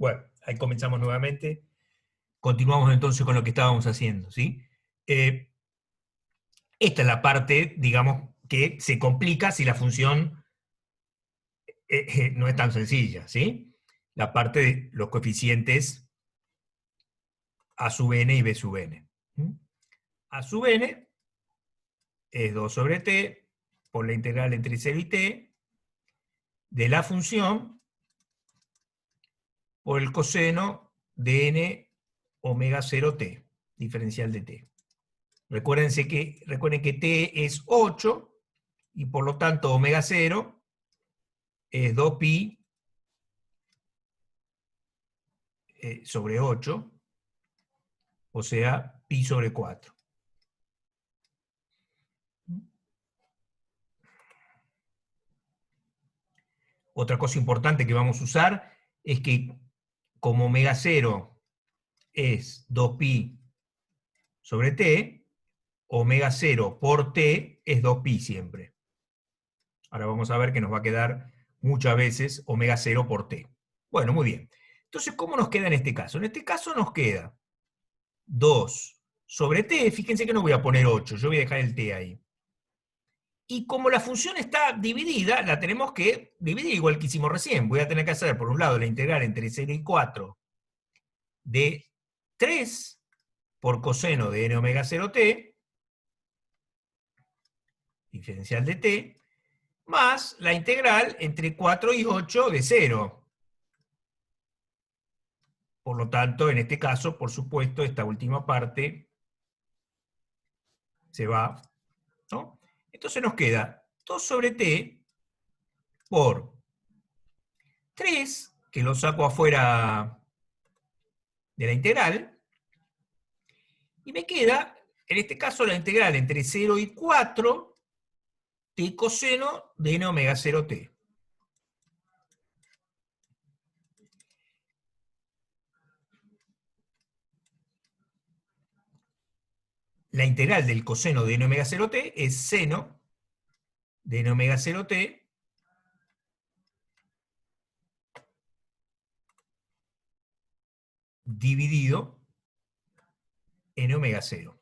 Bueno, ahí comenzamos nuevamente. Continuamos entonces con lo que estábamos haciendo, ¿sí? Esta es la parte, digamos, que se complica si la función no es tan sencilla, ¿sí? La parte de los coeficientes a sub n y b sub n. A sub n es 2 sobre t por la integral entre 0 y t de la función por el coseno de n omega 0t, diferencial de t. Recuerden que t es 8 y por lo tanto omega 0 es 2pi sobre 8, o sea, pi sobre 4. Otra cosa importante que vamos a usar es que como omega 0 es 2pi sobre t, omega 0 por t es 2pi siempre. Ahora vamos a ver que nos va a quedar muchas veces omega 0 por t. Bueno, muy bien. Entonces, ¿cómo nos queda en este caso? En este caso nos queda 2 sobre t, fíjense que no voy a poner 8, yo voy a dejar el t ahí. Y como la función está dividida, la tenemos que dividir igual que hicimos recién. Voy a tener que hacer, por un lado, la integral entre 0 y 4 de 3 por coseno de n omega 0t, diferencial de t, más la integral entre 4 y 8 de 0. Por lo tanto, en este caso, por supuesto, esta última parte se va, ¿no? Entonces nos queda 2 sobre t por 3, que lo saco afuera de la integral, y me queda, en este caso, la integral entre 0 y 4 t coseno de n omega 0t. La integral del coseno de n omega 0t es seno de n omega 0t dividido n omega 0.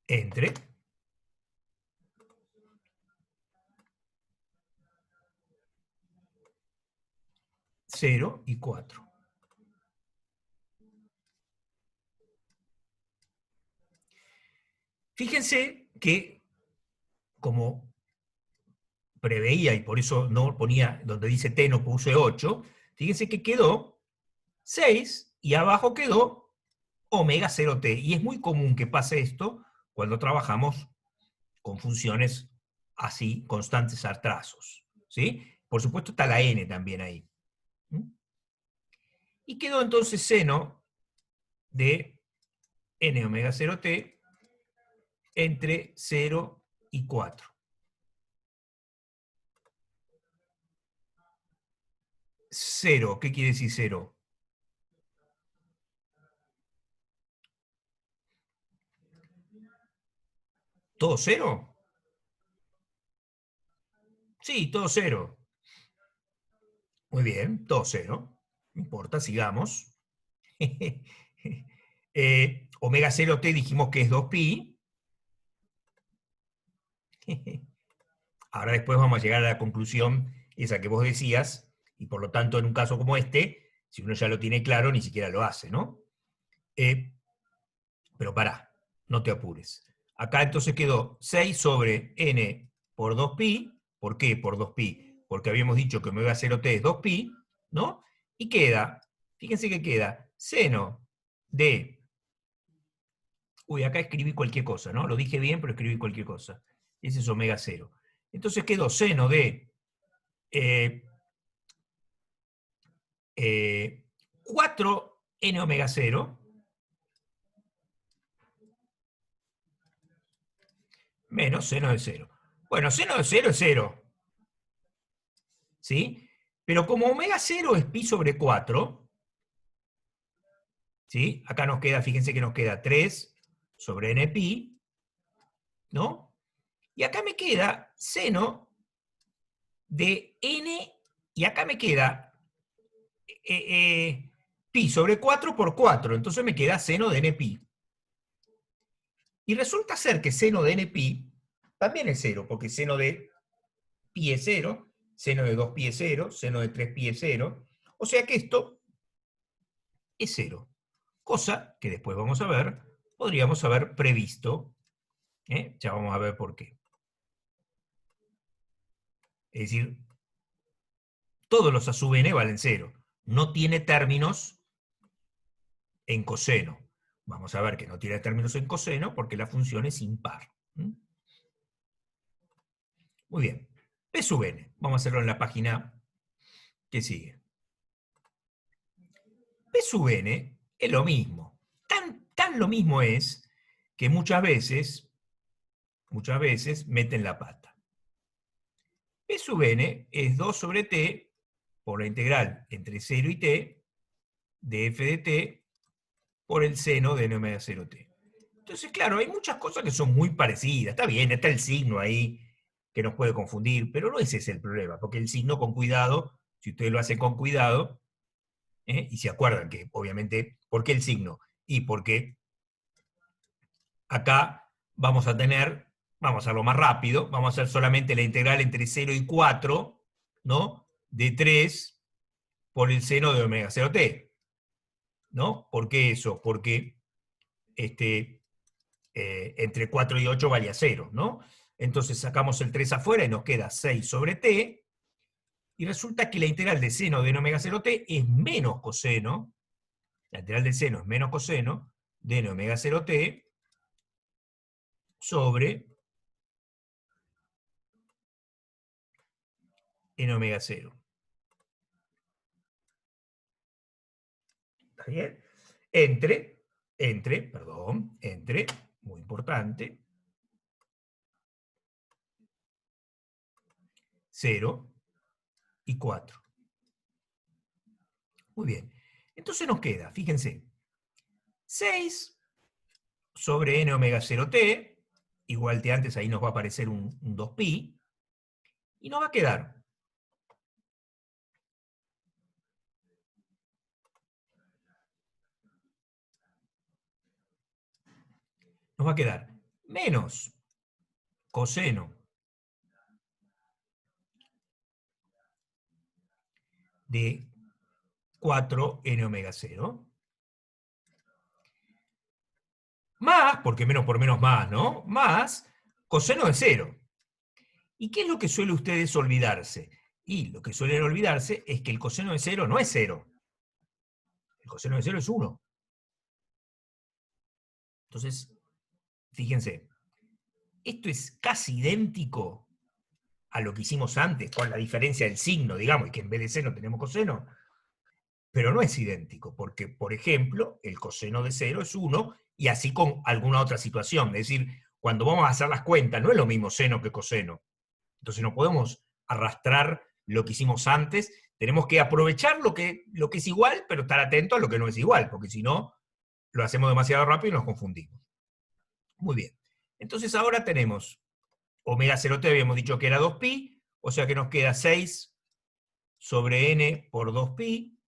Entre 0 y 4. Fíjense que, como preveía, y por eso no ponía, donde dice t no puse 8, fíjense que quedó 6 y abajo quedó omega 0t. Y es muy común que pase esto cuando trabajamos con funciones así, constantes a trazos, ¿sí? Por supuesto está la n también ahí. Y quedó entonces seno de n omega 0t entre 0 y 4. 0, ¿qué quiere decir 0? ¿Todo 0? Sí, todo 0. Muy bien, todo 0. No importa, sigamos. Omega 0t dijimos que es 2pi. Ahora después vamos a llegar a la conclusión esa que vos decías, y por lo tanto en un caso como este, si uno ya lo tiene claro, ni siquiera lo hace, ¿no? Pero pará, no te apures. Acá entonces quedó 6 sobre n por 2pi. ¿Por qué por 2pi? Porque habíamos dicho que omega 0t es 2pi, ¿no? Y queda, fíjense que queda seno de... Uy, acá escribí cualquier cosa, ¿no? Lo dije bien, pero escribí cualquier cosa. Ese es omega 0. Entonces quedó seno de 4n omega 0 menos seno de 0. Bueno, seno de 0 es 0. ¿Sí? Pero como omega 0 es pi sobre 4, ¿sí? Acá nos queda, fíjense que nos queda 3 sobre n pi, ¿no? Y acá me queda seno de n, y acá me queda pi sobre 4 por 4, entonces me queda seno de n pi. Y resulta ser que seno de n pi también es 0, porque seno de pi es 0, seno de 2 pi es 0, seno de 3 pi es 0, o sea que esto es 0, cosa que después vamos a ver, podríamos haber previsto, ya vamos a ver por qué. Es decir, todos los a sub n valen 0, no tiene términos en coseno. Vamos a ver que no tiene términos en coseno porque la función es impar. Muy bien. P sub n. Vamos a hacerlo en la página que sigue. P sub n es lo mismo. Tan lo mismo es que muchas veces meten la pata. P sub n es 2 sobre t por la integral entre 0 y t de f de t por el seno de n omega 0t. Entonces, claro, hay muchas cosas que son muy parecidas. Está bien, está el signo ahí que nos puede confundir, pero no ese es el problema, porque el signo con cuidado, si ustedes lo hacen con cuidado, y se acuerdan que, obviamente, ¿por qué el signo? Y porque acá vamos a tener, vamos a hacerlo más rápido, vamos a hacer solamente la integral entre 0 y 4, ¿no? De 3 por el seno de omega 0t, ¿no? ¿Por qué eso? Porque entre 4 y 8 vale a 0, ¿no? Entonces sacamos el 3 afuera y nos queda 6 sobre t, y resulta que la integral de seno de n omega 0t es menos coseno, la integral del seno es menos coseno de n omega 0t sobre n omega 0. ¿Está bien? Entre, muy importante, 0 y 4. Muy bien. Entonces nos queda, fíjense, 6 sobre n omega 0t, igual que antes ahí nos va a aparecer un 2pi, y nos va a quedar menos coseno de 4n omega 0, más, porque menos por menos más, ¿no? Más coseno de 0. ¿Y qué es lo que suele ustedes olvidarse? Y lo que suelen olvidarse es que el coseno de 0 no es 0. El coseno de 0 es 1. Entonces, fíjense, esto es casi idéntico a lo que hicimos antes, con la diferencia del signo, digamos, y que en vez de seno tenemos coseno, pero no es idéntico, porque, por ejemplo, el coseno de 0 es 1, y así con alguna otra situación. Es decir, cuando vamos a hacer las cuentas, no es lo mismo seno que coseno. Entonces no podemos arrastrar lo que hicimos antes, tenemos que aprovechar lo que es igual, pero estar atento a lo que no es igual, porque si no, lo hacemos demasiado rápido y nos confundimos. Muy bien. Entonces ahora tenemos omega 0t, habíamos dicho que era 2pi, o sea que nos queda 6 sobre n por 2pi,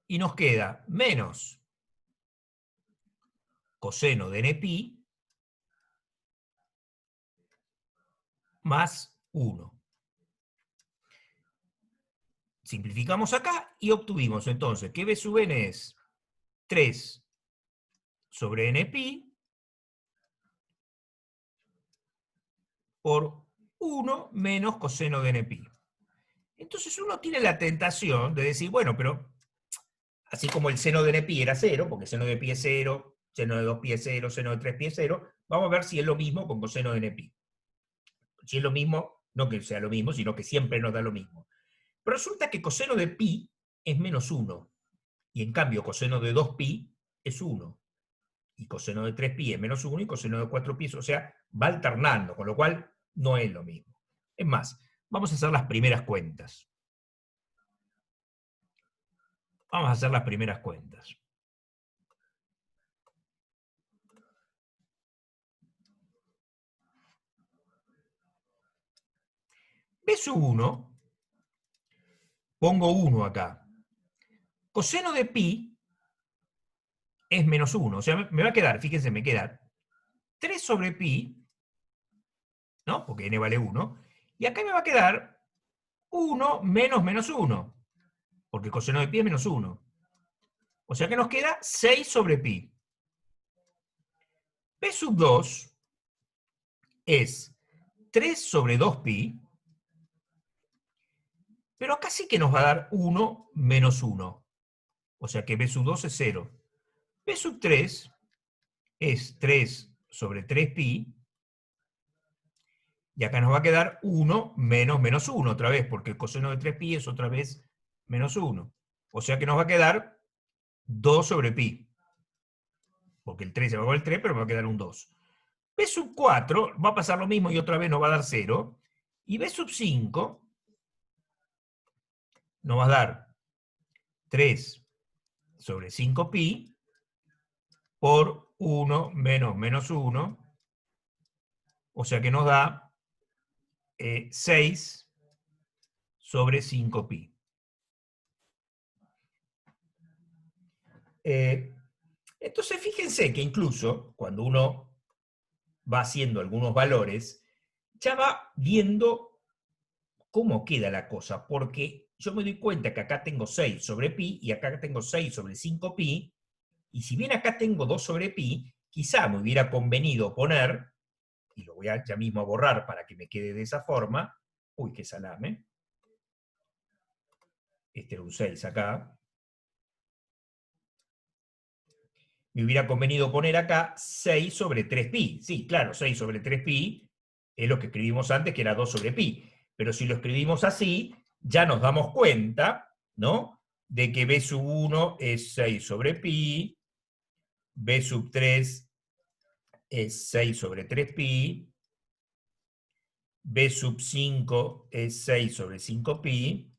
y nos queda menos coseno de npi más 1. Simplificamos acá y obtuvimos entonces que b sub n es 3 sobre npi por 1 menos coseno de npi. Entonces uno tiene la tentación de decir, bueno, pero así como el seno de npi era 0, porque seno de pi es 0, seno de 2pi es 0, seno de 3pi es 0, vamos a ver si es lo mismo con coseno de npi. Si es lo mismo, no que sea lo mismo, sino que siempre nos da lo mismo. Pero resulta que coseno de pi es menos 1, y en cambio coseno de 2pi es 1, y coseno de 3pi es menos 1, y coseno de 4pi es, o sea, va alternando, con lo cual no es lo mismo. Es más, vamos a hacer las primeras cuentas. Vamos a hacer las primeras cuentas. P sub 1, pongo 1 acá. Coseno de pi es menos 1. O sea, me va a quedar, fíjense, me queda 3 sobre pi, ¿no? Porque n vale 1. Y acá me va a quedar 1 menos menos 1. Porque coseno de pi es menos 1. O sea que nos queda 6 sobre pi. P sub 2 es 3 sobre 2pi, pero acá sí que nos va a dar 1 menos 1. O sea que P sub 2 es 0. P sub 3 es 3 sobre 3pi, y acá nos va a quedar 1 menos menos 1 otra vez, porque el coseno de 3pi es otra vez menos 1. O sea que nos va a quedar 2 sobre pi. Porque el 3 se va con el 3, pero me va a quedar un 2. B sub 4 va a pasar lo mismo y otra vez nos va a dar 0. Y B sub 5 nos va a dar 3 sobre 5pi por 1 menos menos 1. O sea que nos da 6 sobre 5pi. Entonces fíjense que incluso cuando uno va haciendo algunos valores, ya va viendo cómo queda la cosa, porque yo me doy cuenta que acá tengo 6 sobre pi y acá tengo 6 sobre 5pi, y si bien acá tengo 2 sobre pi, quizá me hubiera convenido poner, y lo voy a ya mismo a borrar para que me quede de esa forma, uy, qué salame, este era un 6 acá, me hubiera convenido poner acá 6 sobre 3pi. Sí, claro, 6 sobre 3pi es lo que escribimos antes, que era 2 sobre pi. Pero si lo escribimos así, ya nos damos cuenta, ¿no?, de que B sub 1 es 6 sobre pi, B sub 3 es 6 sobre 3pi, B sub 5 es 6 sobre 5pi,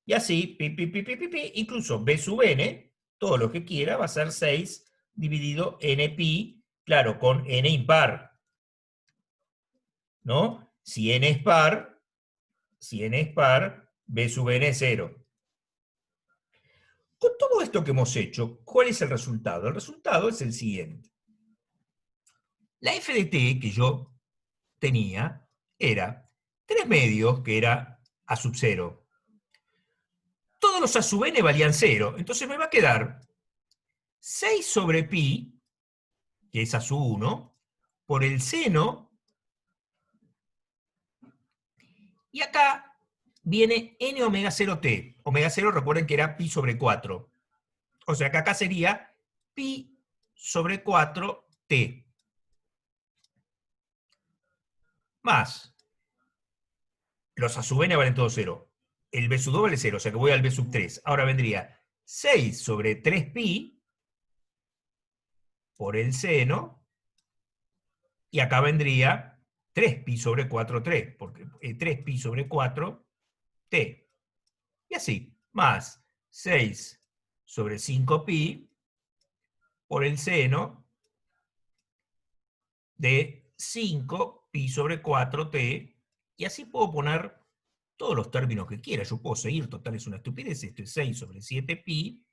y así, pi, incluso B sub n, todo lo que quiera, va a ser 6 dividido n pi, claro, con n impar, ¿no? Si n es par, B sub n es 0. Con todo esto que hemos hecho, ¿cuál es el resultado? El resultado es el siguiente. La f de t que yo tenía era 3 medios, que era a sub 0. Todos los a sub n valían 0, entonces me va a quedar 6 sobre pi, que es a sub 1, por el seno, y acá viene n omega 0t. Omega 0, recuerden que era pi sobre 4. O sea que acá sería pi sobre 4t. Más los a sub n valen todo 0. El b sub 2 vale 0, o sea que voy al b sub 3. Ahora vendría 6 sobre 3pi por el seno, y acá vendría 3pi sobre 4t, porque 3pi sobre 4t. Y así, más 6 sobre 5pi por el seno de 5pi sobre 4t, y así puedo poner todos los términos que quiera. Yo puedo seguir, total es una estupidez, esto es 6 sobre 7pi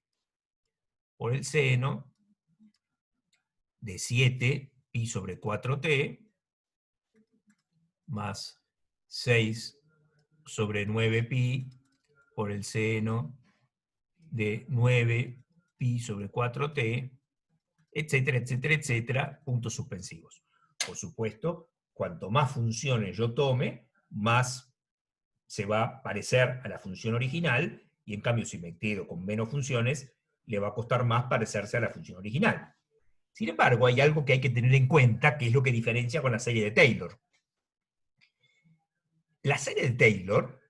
por el seno de 7pi sobre 4t, más 6 sobre 9pi por el seno de 9pi sobre 4t, etcétera, etcétera, etcétera, puntos suspensivos. Por supuesto, cuanto más funciones yo tome, más se va a parecer a la función original, y en cambio si me quedo con menos funciones, le va a costar más parecerse a la función original. Sin embargo, hay algo que hay que tener en cuenta, que es lo que diferencia con la serie de Taylor. La serie de Taylor,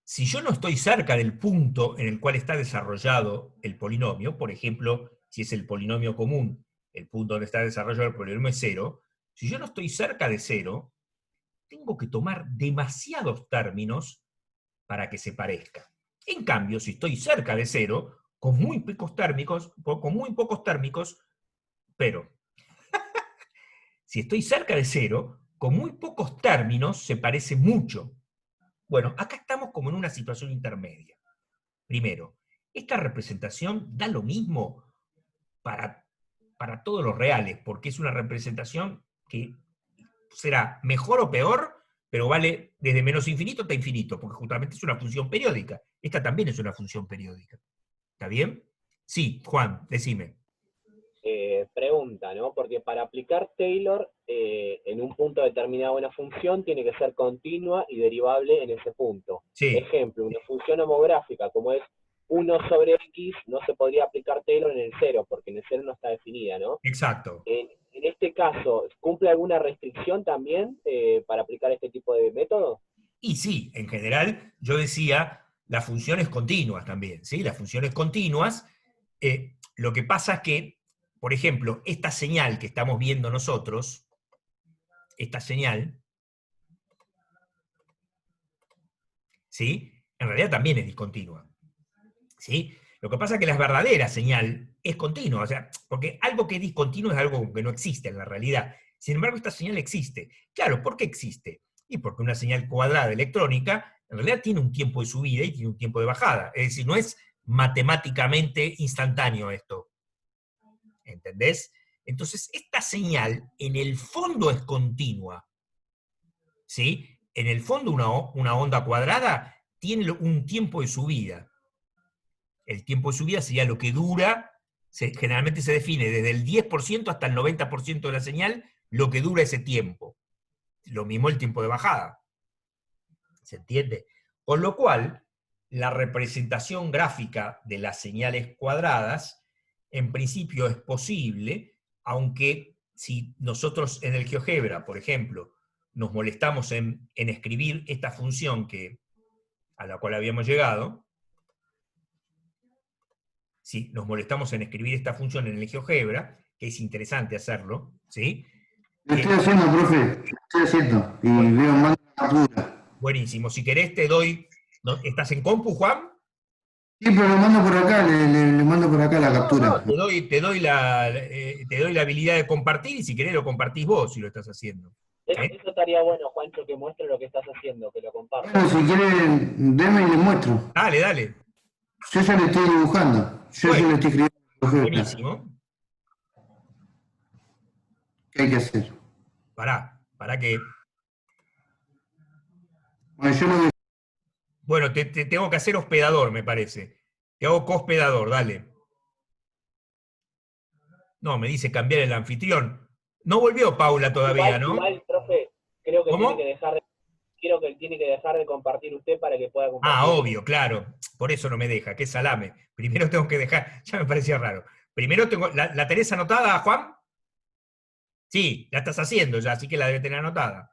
si yo no estoy cerca del punto en el cual está desarrollado el polinomio, por ejemplo, si es el polinomio común, el punto donde está desarrollado el polinomio es 0, si yo no estoy cerca de 0, tengo que tomar demasiados términos para que se parezca. En cambio, si estoy cerca de 0, con muy pocos térmicos, pero si estoy cerca de 0, con muy pocos términos se parece mucho. Bueno, acá estamos como en una situación intermedia. Primero, esta representación da lo mismo para, para todos los reales, porque es una representación que será mejor o peor, pero vale desde menos infinito hasta infinito, porque justamente es una función periódica. Esta también es una función periódica. ¿Está bien? Sí, Juan, decime. Pregunta, ¿no? Porque para aplicar Taylor en un punto determinado de una función tiene que ser continua y derivable en ese punto. Sí, Ejemplo, una función homográfica como es 1/x, no se podría aplicar Taylor en el 0, porque en el 0 no está definida, ¿no? exacto. En este caso, ¿cumple alguna restricción también para aplicar este tipo de método? Y sí, en general, yo decía las funciones continuas también, ¿sí? Las funciones continuas. Lo que pasa es que, por ejemplo, esta señal que estamos viendo nosotros, esta señal, ¿sí? En realidad también es discontinua, ¿sí? Lo que pasa es que la verdadera señal es continua, o sea, porque algo que es discontinuo es algo que no existe en la realidad. Sin embargo, esta señal existe. Claro, ¿por qué existe? Y porque una señal cuadrada electrónica en realidad tiene un tiempo de subida y tiene un tiempo de bajada. Es decir, no es matemáticamente instantáneo esto. ¿Entendés? Entonces, esta señal en el fondo es continua. ¿Sí? En el fondo, una onda cuadrada tiene un tiempo de subida. El tiempo de subida sería lo que dura, generalmente se define desde el 10% hasta el 90% de la señal, lo que dura ese tiempo. Lo mismo el tiempo de bajada. ¿Se entiende? Con lo cual, la representación gráfica de las señales cuadradas, en principio es posible, aunque si nosotros en el GeoGebra, por ejemplo, nos molestamos en escribir esta función a la cual habíamos llegado, si nos molestamos en escribir esta función en el GeoGebra, que es interesante hacerlo, ¿sí? Lo estoy haciendo, profe, lo estoy haciendo. Y Bueno, veo mando captura. buenísimo. Si querés te doy... ¿Estás en compu, Juan? Sí, pero lo mando por acá, le mando por acá la No, captura. no, te doy la habilidad de compartir y si querés lo compartís vos si lo estás haciendo. ¿Eh? Eso estaría bueno, Juancho, que muestre lo que estás haciendo, que lo compartas. Bueno, si quieren, denme y les muestro. Dale, dale. Yo ya le estoy dibujando. Yo ya le Bueno, estoy escribiendo lo buenísimo. que hay que hacer. Pará que... Bueno, yo lo voy. Bueno, te tengo que hacer hospedador, me parece. Te hago cohospedador, dale. No, me dice cambiar el anfitrión. No volvió Paula todavía, ¿no? Igual, profe, creo que tiene que ¿Cómo? dejar de, quiero que tiene que dejar de compartir usted para que pueda Ah, compartir yo. obvio, claro. Por eso no me deja, qué salame. Primero tengo que dejar, ya me parecía raro. Primero tengo, ¿la tenés anotada, Juan? Sí, la estás haciendo ya, así que la debe tener anotada.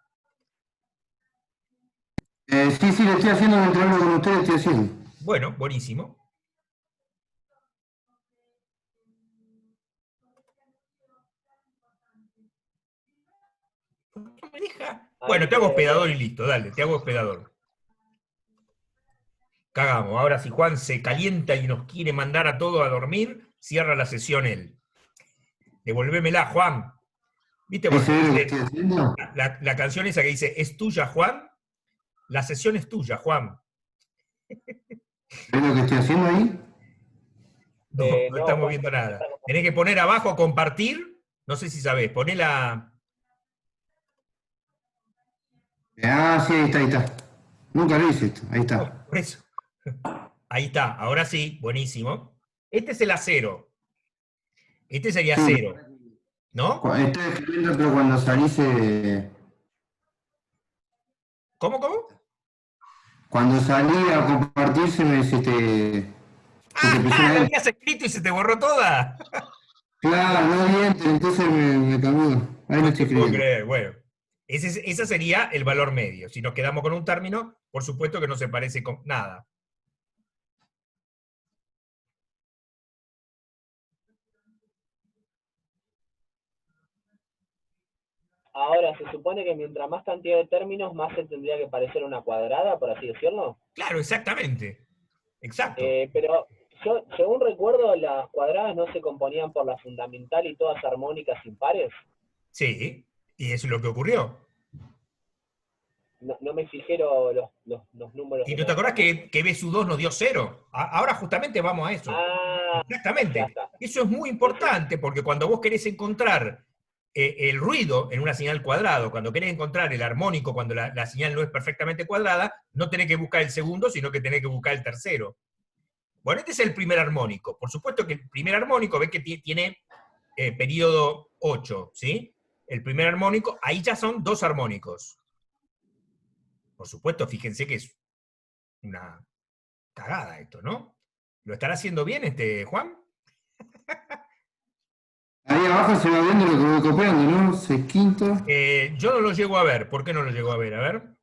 Sí, sí, le estoy haciendo mientras hablo con ustedes, estoy haciendo. Bueno, buenísimo. No me deja. Bueno, Ahí te hago le hospedador y doy. listo, dale, te hago hospedador. Cagamos. Ahora si Juan se calienta y nos quiere mandar a todos a dormir, cierra la sesión él. Devolvémela, Juan. ¿Viste Ahí cuando se ve lo que estoy dice haciendo. la canción esa que dice, ¿es tuya, Juan? La sesión es tuya, Juan. ¿Ves lo que estoy haciendo ahí? No, no No, estamos Juancho, viendo no se nada. está Tenés que compartiendo. poner abajo compartir. No sé si sabés, poné la. Ah, sí, ahí está, ahí está. Nunca lo hice esto, ahí Bueno, está. por eso. Ahí está, ahora sí, buenísimo. Este es el acero. Este sería Sí, cero, ¿no? estoy escribiendo, pero cuando salí ¿Cómo? cuando salí a compartir se te ¡Ah! presiona ¿La adentro. habías escrito y se te borró toda? Claro, no vi enter, entonces me cambió. Ahí lo No estoy te puedo escribiendo. creer. Bueno, ese sería el valor medio. Si nos quedamos con un término, por supuesto que no se parece con nada. Ahora, se supone que mientras más cantidad de términos, más se tendría que parecer una cuadrada, por así decirlo. Claro, exactamente. Exacto. Pero yo, según recuerdo, las cuadradas no se componían por la fundamental y todas armónicas impares. Sí, y eso es lo que ocurrió. no me fijé los números ¿Y de no te acordás los... que B-2 nos dio 0? Ahora justamente vamos a eso. Ah, ya Exactamente. está. Eso es muy importante porque cuando vos querés encontrar el ruido en una señal cuadrada, cuando querés encontrar el armónico cuando la señal no es perfectamente cuadrada, no tenés que buscar el segundo, sino que tenés que buscar el tercero. Bueno, este es el primer armónico. Por supuesto que el primer armónico, ves que tiene periodo 8, ¿sí? El primer armónico, ahí ya son 2 armónicos. Por supuesto, fíjense que es una cagada esto, ¿no? ¿Lo estará haciendo bien Juan? Ahí abajo se va viendo lo que voy copiando, ¿no? 6/5. Yo no lo llego a ver. ¿Por qué no lo llego a ver? A ver.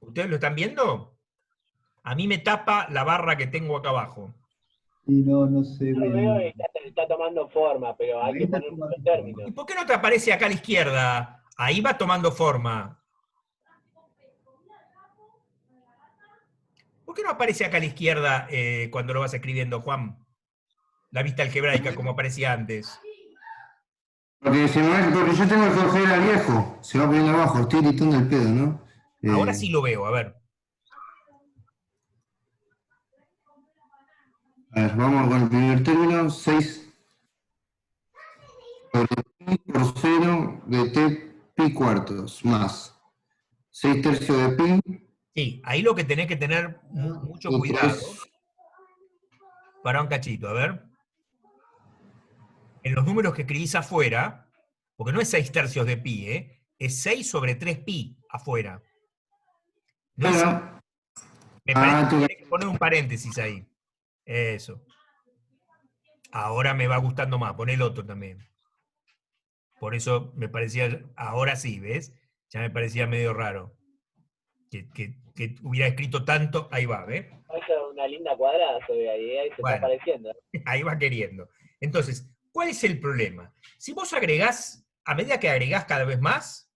¿Ustedes lo están viendo? A mí me tapa la barra que tengo acá abajo. Y no se Yo lo veo y ve. está tomando forma, pero hay Ahí que está poner muchos tomando forma. ¿Y términos. por qué no te aparece acá a la izquierda? Ahí va tomando forma. ¿Por qué no aparece acá a la izquierda cuando lo vas escribiendo, Juan? La vista algebraica, como aparecía antes. Porque yo tengo el GeoGebra viejo. Se va poniendo abajo, estoy editando el pedo, ¿no? Ahora sí lo veo, a ver. A ver, vamos con el primer término. 6 sobre pi por 0 de t pi cuartos más 6 tercios de pi. Sí, ahí lo que tenés que tener mucho Otra cuidado. vez. Para un cachito, a ver. En los números que escribís afuera, porque no es 6 tercios de pi, es 6 sobre 3 pi afuera. No es, Bueno, me parece que tengo tenés que poner un paréntesis ahí. Eso. Ahora me va gustando más, pon el otro también. Por eso me parecía, ahora sí, ¿ves? Ya me parecía medio raro. Que hubiera escrito tanto, ahí va, ¿ves? Esa es una linda cuadrada, se ve ahí, ahí se está Bueno, apareciendo. ahí va queriendo. Entonces, ¿cuál es el problema? Si vos agregás, a medida que agregás cada vez más,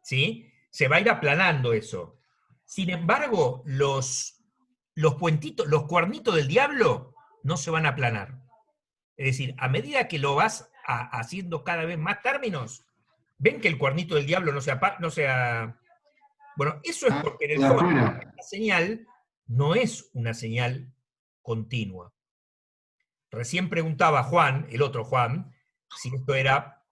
¿sí? Se va a ir aplanando eso. Sin embargo, los puentitos, los cuernitos del diablo no se van a aplanar. Es decir, a medida que lo vas haciendo cada vez más términos, ven que el cuernito del diablo no sea. Bueno, eso es porque en el de fondo afuera. la señal no es una señal continua. Recién preguntaba Juan, el otro Juan, si esto era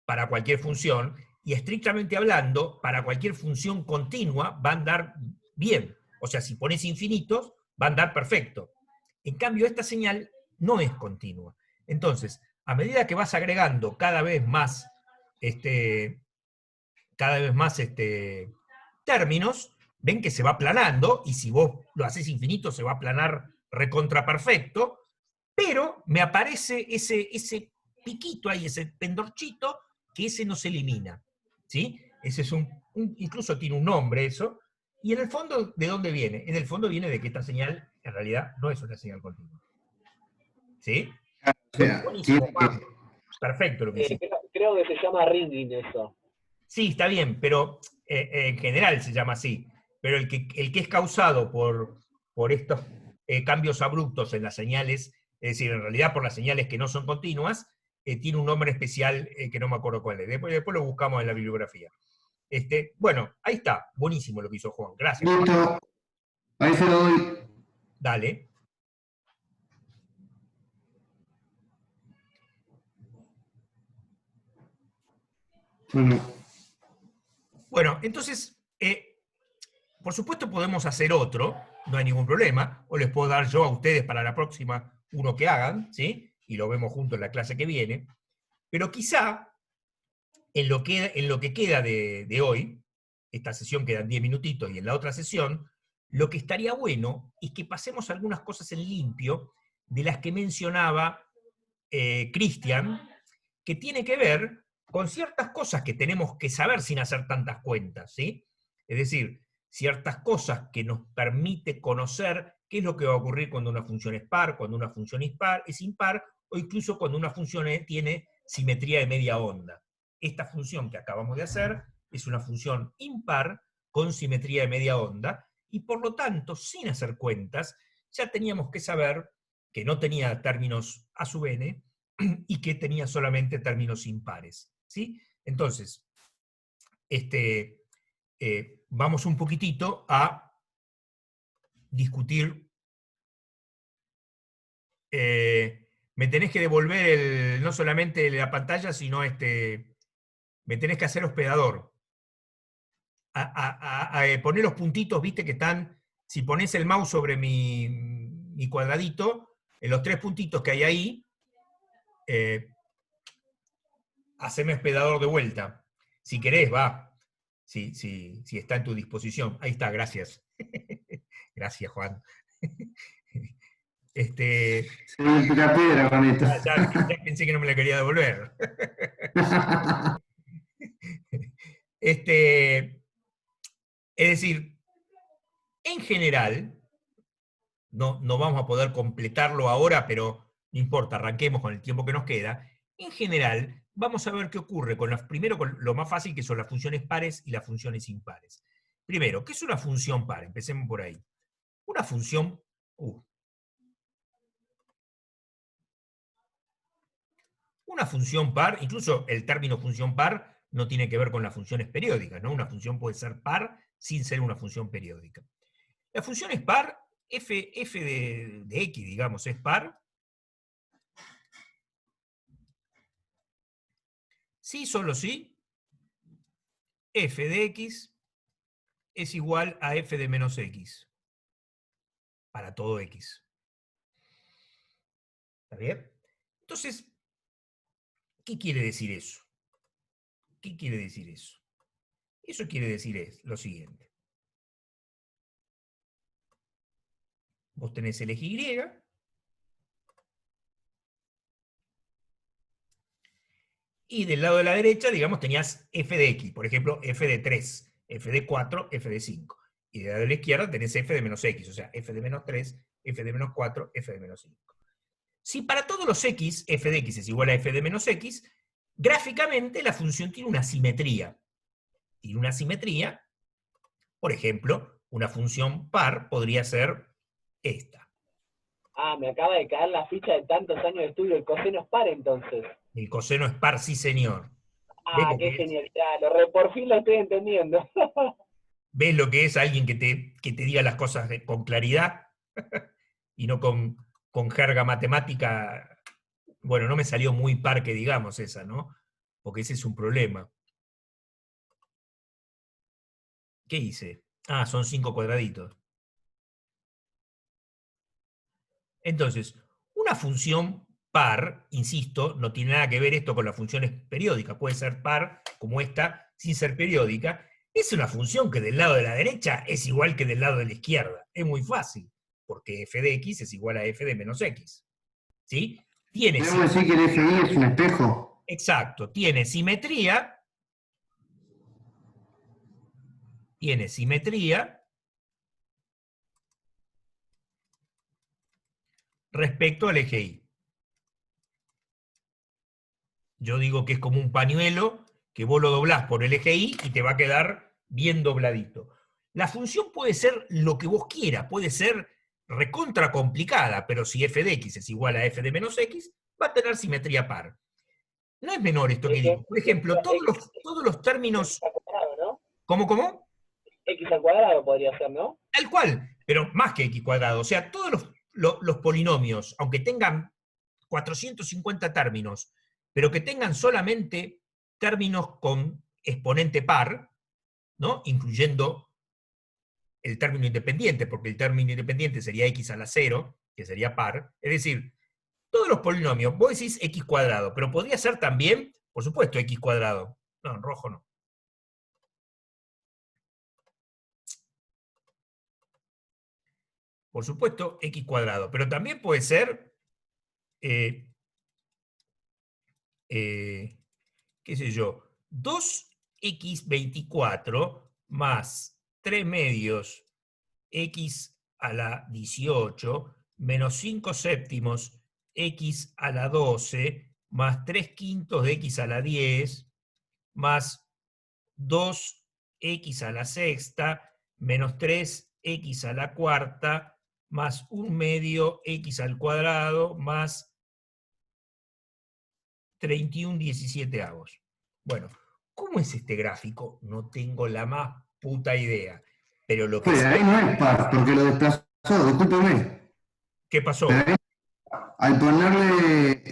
para cualquier función, y estrictamente hablando, para cualquier función continua va a andar bien. O sea, si pones infinitos, va a andar perfecto. En cambio, esta señal no es continua. Entonces, a medida que vas agregando cada vez más términos, ven que se va aplanando, y si vos lo haces infinito, se va a aplanar recontra perfecto, pero me aparece ese piquito ahí, ese pendorchito, que ese no se elimina. ¿Sí? Ese es incluso tiene un nombre eso. Y en el fondo, ¿de dónde viene? En el fondo viene de que esta señal, en realidad, no es una señal continua. ¿Sí? O sea, Buenísimo, tiene que. Juan. Perfecto lo que hiciste. Creo que se llama ringing eso. Sí, está bien, pero en general se llama así. Pero el que es causado por estos cambios abruptos en las señales, es decir, en realidad por las señales que no son continuas, tiene un nombre especial que no me acuerdo cuál es. Después lo buscamos en la bibliografía. Bueno, ahí está. Buenísimo lo que hizo Juan. Gracias, Juan. Listo. Ahí se lo doy. Dale. Bueno, Bueno, entonces, por supuesto podemos hacer otro, no hay ningún problema, o les puedo dar yo a ustedes para la próxima uno que hagan, ¿sí? Y lo vemos juntos en la clase que viene. Pero quizá, en lo que queda de hoy, esta sesión quedan 10 minutitos y en la otra sesión, lo que estaría bueno es que pasemos algunas cosas en limpio de las que mencionaba Cristian, que tiene que ver con ciertas cosas que tenemos que saber sin hacer tantas cuentas, ¿sí? Es decir, ciertas cosas que nos permite conocer qué es lo que va a ocurrir cuando una función es par, cuando una función es impar, o incluso cuando una función tiene simetría de media onda. Esta función que acabamos de hacer es una función impar con simetría de media onda, y por lo tanto, sin hacer cuentas, ya teníamos que saber que no tenía términos a sub n y que tenía solamente términos impares. ¿Sí? Entonces, vamos un poquitito a discutir. Me tenés que devolver no solamente la pantalla, sino me tenés que hacer hospedador. Poner los puntitos, viste que están, si pones el mouse sobre mi cuadradito, en los 3 puntitos que hay ahí, haceme hospedador de vuelta. Si querés, va. Si está en tu disposición. Ahí está, gracias. Gracias, Juan. Se me pica piedra con esto. Ya pensé que no me la quería devolver. Es decir, en general, no vamos a poder completarlo ahora, pero no importa, arranquemos con el tiempo que nos queda. En general, vamos a ver qué ocurre primero con lo más fácil, que son las funciones pares y las funciones impares. Primero, ¿qué es una función par? Empecemos por ahí. Una función... Una función par, incluso el término función par no tiene que ver con las funciones periódicas, ¿no? Una función puede ser par sin ser una función periódica. La función es par, f de x, digamos, es par. Sí, solo sí, f de x es igual a f de menos x, para todo x. ¿Está bien? Entonces, ¿qué quiere decir eso? ¿Qué quiere decir eso? Eso quiere decir lo siguiente. Vos tenés el eje y, y del lado de la derecha, digamos, tenías f de x, por ejemplo, f de 3, f de 4, f de 5. Y del lado de la izquierda tenés f de menos x, o sea, f de menos 3, f de menos 4, f de menos 5. Si para todos los x, f de x es igual a f de menos x, gráficamente la función tiene una simetría. Tiene una simetría, por ejemplo, una función par podría ser esta. Ah, me acaba de caer la ficha de tantos años de estudio. El coseno es par, entonces. El coseno es par, sí señor. Ah, qué genialidad. Por fin lo estoy entendiendo. ¿Ves lo que es alguien que te diga las cosas con claridad? Y no con jerga matemática. Bueno, no me salió muy par que digamos esa, ¿no? Porque ese es un problema. ¿Qué hice? Ah, son 5 cuadraditos. Entonces, una función par, insisto, no tiene nada que ver esto con las funciones periódicas. Puede ser par, como esta, sin ser periódica. Es una función que del lado de la derecha es igual que del lado de la izquierda. Es muy fácil, porque f de x es igual a f de menos x. ¿Sí? ¿Podemos decir que el FI es un espejo? Exacto, tiene simetría respecto al eje Y. Yo digo que es como un pañuelo que vos lo doblás por el eje Y y te va a quedar bien dobladito. La función puede ser lo que vos quieras, puede ser recontra complicada, pero si f de x es igual a f de menos x, va a tener simetría par. No es menor esto que digo. Por ejemplo, todos los términos... X al cuadrado, ¿no? ¿Cómo? X al cuadrado podría ser, ¿no? Tal cual, pero más que x cuadrado. O sea, todos los polinomios, aunque tengan 450 términos, pero que tengan solamente términos con exponente par, ¿no? Incluyendo el término independiente, porque el término independiente sería x a la 0, que sería par. Es decir, todos los polinomios, vos decís x cuadrado, pero podría ser también, por supuesto, x cuadrado. No, en rojo no. Por supuesto, x cuadrado, pero también puede ser, qué sé yo, 2x24 más 3 medios x a la 18 menos 5 séptimos x a la 12 más 3 quintos de x a la 10 más 2x a la sexta menos 3x a la cuarta más 1 medio x al cuadrado más 31 17avos. Bueno, ¿cómo es este gráfico? No tengo la más puta idea. Pero lo que Pero sí, ahí no es par, porque lo desplazó, discúlpeme. ¿qué pasó? Al ponerle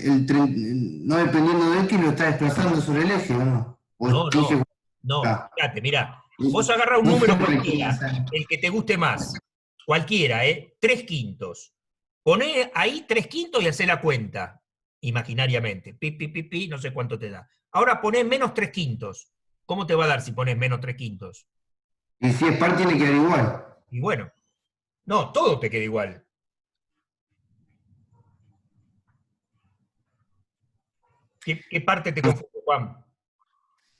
no dependiendo de X, lo está desplazando sobre el eje, ¿o no? O No, es que no. ah, Fíjate, mirá, vos agarrá un no sé número lo que quiere cualquiera, hacer. el que te guste más, cualquiera, 3/5. Poné ahí 3/5 y hacé la cuenta, imaginariamente. Pi, pi, pi, pi, no sé cuánto te da. Ahora poné -3/5. ¿Cómo te va a dar si pones -3/5? Y si es par, tiene que dar igual. Y bueno, no, todo te queda igual. ¿Qué parte te confunde, Juan?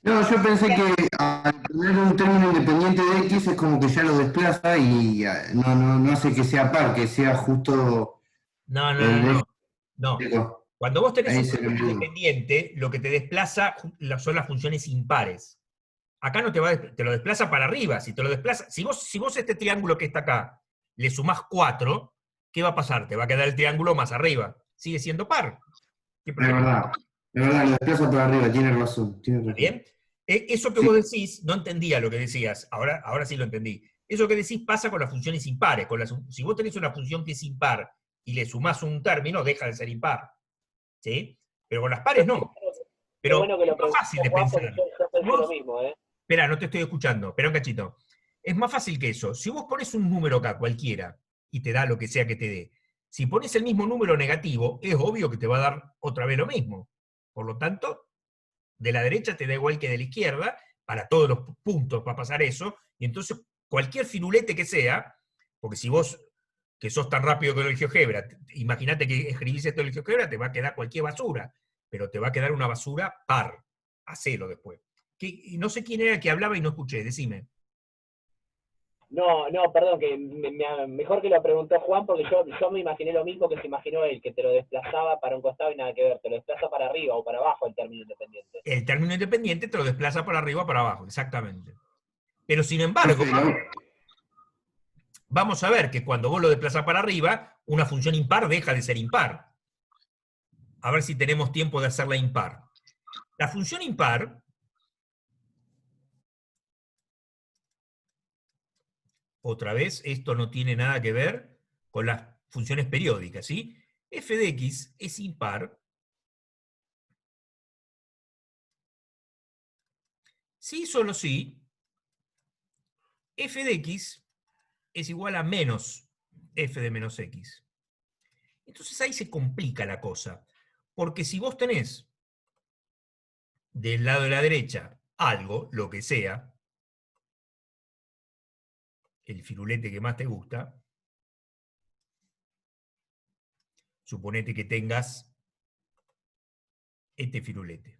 No, yo pensé que al tener un término independiente de X es como que ya lo desplaza y no hace que sea par, que sea justo No, no, no, el no. eje. No. Cuando vos tenés Ahí un se me término olvidó. independiente, lo que te desplaza son las funciones impares. Acá no te lo desplaza para arriba. Si te lo desplaza, si vos este triángulo que está acá le sumás 4, ¿qué va a pasar? Te va a quedar el triángulo más arriba. Sigue siendo par. ¿Qué problema? Es verdad, lo desplaza para arriba, tiene razón, tiene ¿Está razón. bien? Eso que Sí, vos decís, no entendía lo que decías. Ahora sí lo entendí. Eso que decís pasa con las funciones impares. Si vos tenés una función que es impar y le sumás un término, deja de ser impar. ¿Sí? Pero con las pares no. Qué Pero bueno que es lo más preguntó fácil de Juan, porque pensar. yo Si pensé lo vos, mismo, ¿eh? espera, no te estoy escuchando, espera un cachito. Es más fácil que eso. Si vos pones un número acá, cualquiera, y te da lo que sea que te dé, si pones el mismo número negativo, es obvio que te va a dar otra vez lo mismo. Por lo tanto, de la derecha te da igual que de la izquierda, para todos los puntos va a pasar eso, y entonces cualquier firulete que sea, porque si vos, que sos tan rápido con el GeoGebra, imagínate que escribís esto en el GeoGebra, te va a quedar cualquier basura, pero te va a quedar una basura par, hacelo después. Y no sé quién era el que hablaba y no escuché, decime. No, perdón, que mejor que lo preguntó Juan, porque yo me imaginé lo mismo que se imaginó él, que te lo desplazaba para un costado y nada que ver, te lo desplaza para arriba o para abajo el término independiente. El término independiente te lo desplaza para arriba o para abajo, exactamente. Pero sin embargo, profe, vamos a ver que cuando vos lo desplazás para arriba, una función impar deja de ser impar. A ver si tenemos tiempo de hacerla impar. La función impar, otra vez, esto no tiene nada que ver con las funciones periódicas, ¿sí? F de x es impar si solo si f de x es igual a menos f de menos x. Entonces ahí se complica la cosa, porque si vos tenés del lado de la derecha algo, lo que sea, el firulete que más te gusta, suponete que tengas este firulete.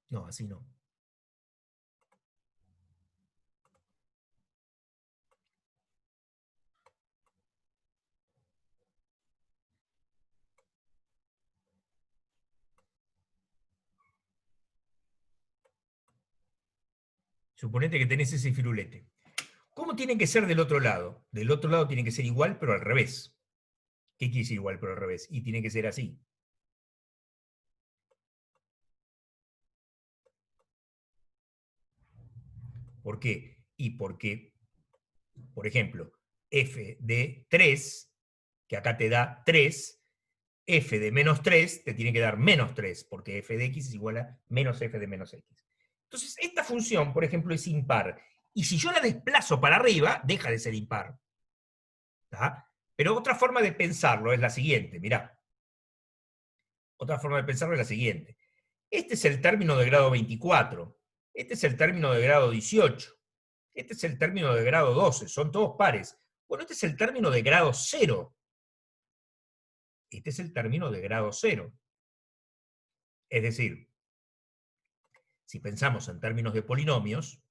No, así no. Suponete que tenés ese firulete. ¿Cómo tiene que ser del otro lado? Del otro lado tiene que ser igual, pero al revés. ¿Qué quiere decir igual, pero al revés? Y tiene que ser así. ¿Por qué? Y porque, por ejemplo, f de 3, que acá te da 3, f de menos 3 te tiene que dar menos 3, porque f de x es igual a menos f de menos x. Entonces, esta función, por ejemplo, es impar. Y si yo la desplazo para arriba, deja de ser impar. ¿Tá? Pero otra forma de pensarlo es la siguiente, mirá. Otra forma de pensarlo es la siguiente. Este es el término de grado 24. Este es el término de grado 18. Este es el término de grado 12. Son todos pares. Bueno, este es el término de grado 0. Este es el término de grado 0. Es decir, si pensamos en términos de polinomios,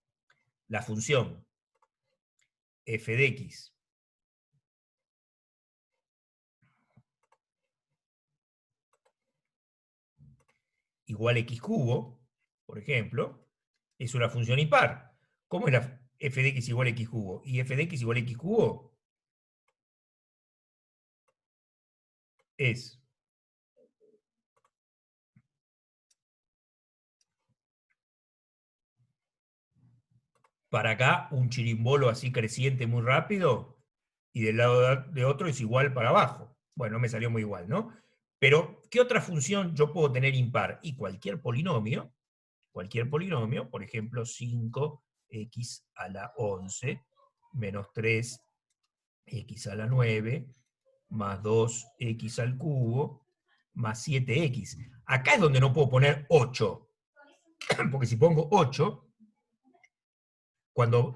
la función f de x igual a x cubo, por ejemplo, es una función impar. ¿Cómo es la f de x igual a x cubo? Y f de x igual a x cubo es para acá un chirimbolo así creciente muy rápido, y del lado de otro es igual para abajo. Bueno, me salió muy igual, ¿no? Pero, ¿qué otra función yo puedo tener impar? Y cualquier polinomio, por ejemplo, 5x a la 11 menos 3x a la 9 más 2x al cubo más 7x. Acá es donde no puedo poner 8, porque si pongo 8, cuando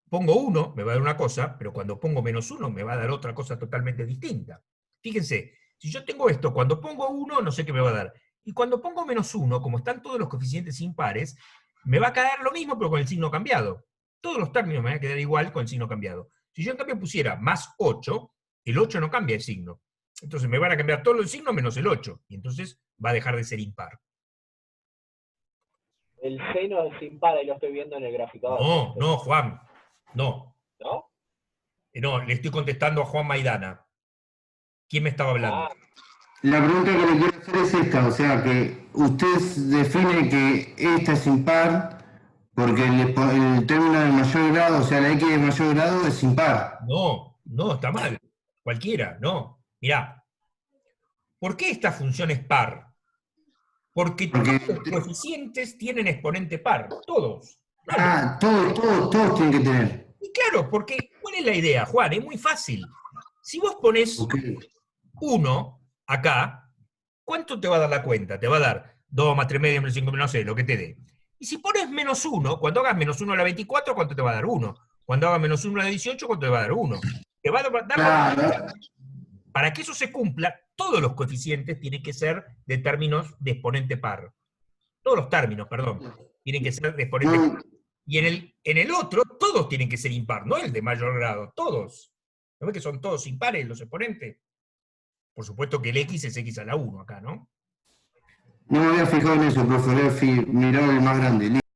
pongo 1 me va a dar una cosa, pero cuando pongo menos 1 me va a dar otra cosa totalmente distinta. Fíjense, si yo tengo esto, cuando pongo 1 no sé qué me va a dar. Y cuando pongo menos 1, como están todos los coeficientes impares, me va a quedar lo mismo pero con el signo cambiado. Todos los términos me van a quedar igual con el signo cambiado. Si yo en cambio pusiera más 8, el 8 no cambia el signo. Entonces me van a cambiar todos los signos menos el 8. Y entonces va a dejar de ser impar. El seno es impar, ahí lo estoy viendo en el graficador. No, Juan. No. ¿No? No, le estoy contestando a Juan Maidana. ¿Quién me estaba hablando? Ah, La pregunta que le quiero hacer es esta, o sea, que usted define que esta es impar porque el término de mayor grado, o sea, la x de mayor grado es impar. No, está mal. Cualquiera, no. Mirá, ¿por qué esta función es par? Porque Porque, todos los coeficientes tienen exponente par, todos. todos tienen que tener. Y claro, porque ¿cuál es la idea, Juan? Es muy fácil. Si vos pones Ok. 1 acá, ¿cuánto te va a dar la cuenta? Te va a dar 2 más 3 medio menos 5 menos 6, lo que te dé. Y si pones menos 1, cuando hagas menos 1 a la 24, ¿cuánto te va a dar? 1. Cuando hagas menos 1 a la 18, ¿cuánto te va a dar? 1. Te va a dar Claro. Para que eso se cumpla, todos los coeficientes tienen que ser de términos de exponente par. Todos los términos, perdón, tienen que ser de exponente No, par. Y en el otro, todos tienen que ser impar, no el de mayor grado, todos. ¿No ves que son todos impares los exponentes? Por supuesto que el x es x a la 1 acá, ¿no? no me había fijado en eso, profe, miraba el más grande.